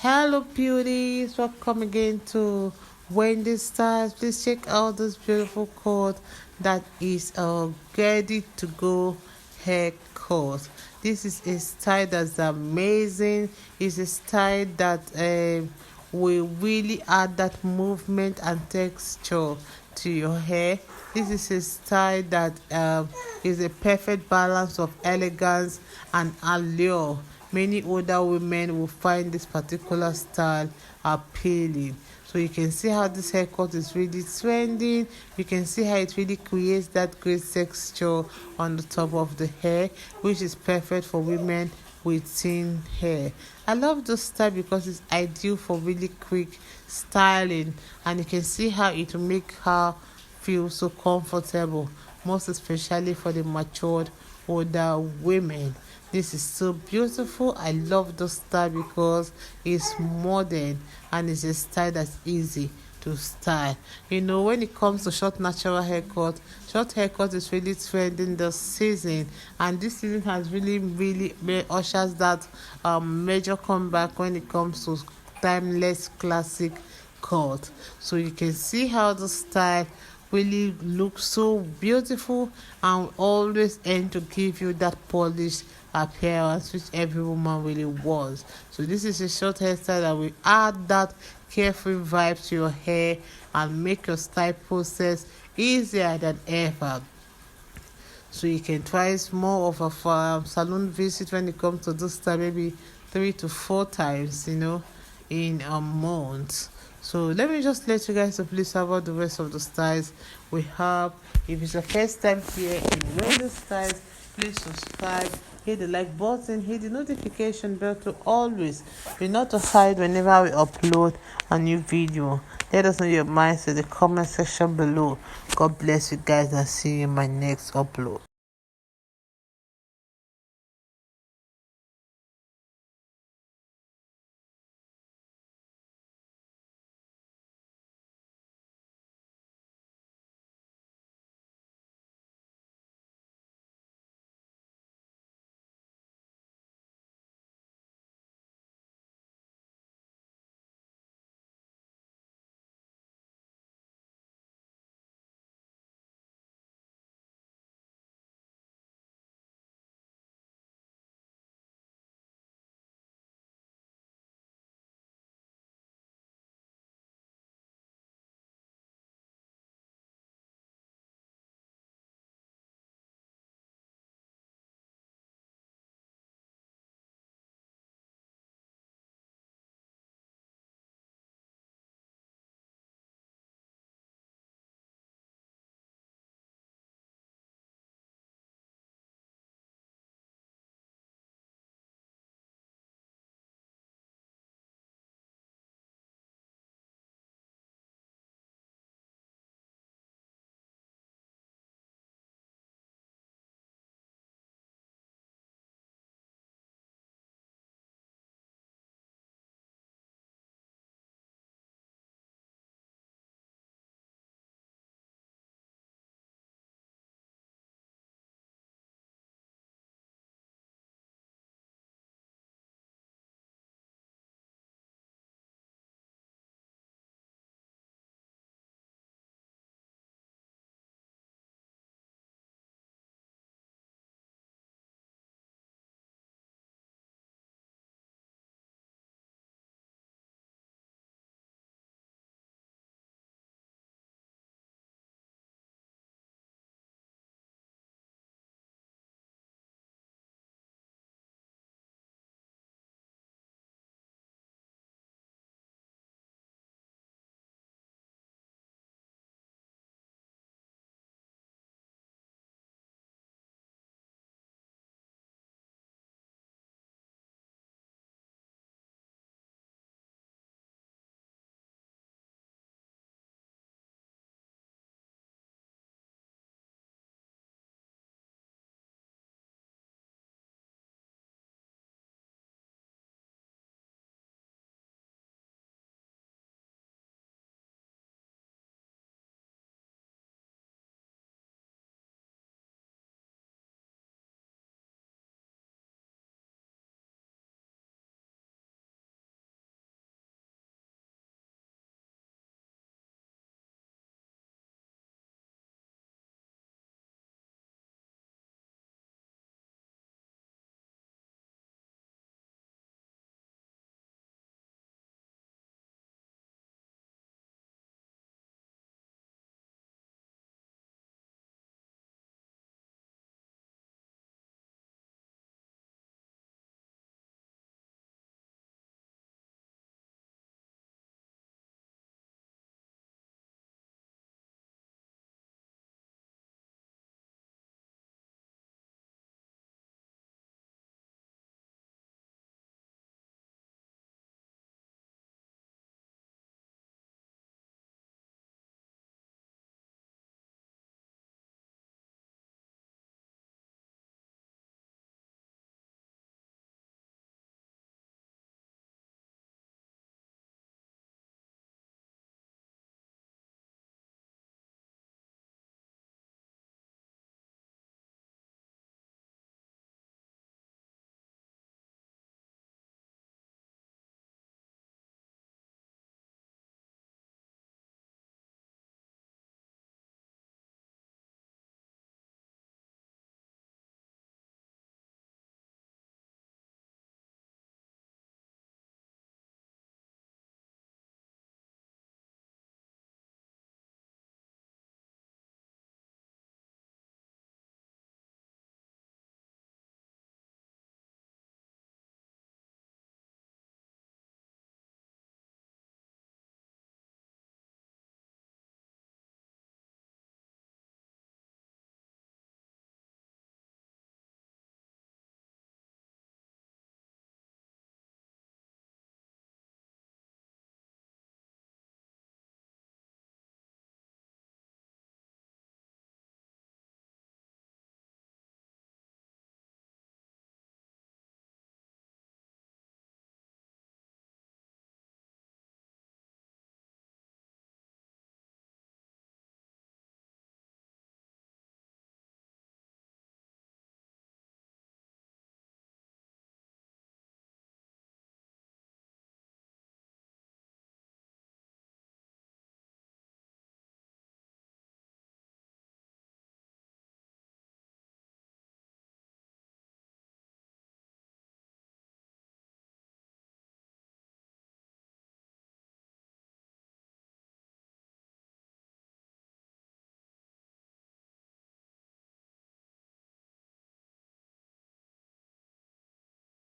Hello beauties, welcome again to Wendy Styles. Please check out this beautiful coat that is a ready to go hair coat. This is a style that's amazing. It's a style that will really add that movement and texture to your hair. This is a style that is a perfect balance of elegance and allure. Many older women will find this particular style appealing. So you can see how this haircut is really trending. You can see how it really creates that great texture on the top of the hair, which is perfect for women with thin hair. I love this style because it's ideal for really quick styling, and you can see how it will make her feel so comfortable, most especially for the matured older women. This is so beautiful. I love the style because it's modern and it's a style that's easy to style. When it comes to short natural short haircut is really trending this season, and this season has really ushers that major comeback when it comes to timeless classic cut. So you can see how the style really looks so beautiful and always aim to give you that polished appearance which every woman really wants. So this is a short hairstyle that will add that carefree vibe to your hair and make your style process easier than ever. So you can try more of a salon visit when it comes to this style, maybe 3 to 4 times, in a month. So let me just let you guys to please have all the rest of the styles we have. If it's your first time here in Wendy Styles, please subscribe, hit the like button, hit the notification bell to always be notified whenever we upload a new video. Let us know your minds in the comment section below. God bless you guys, and see you in my next upload.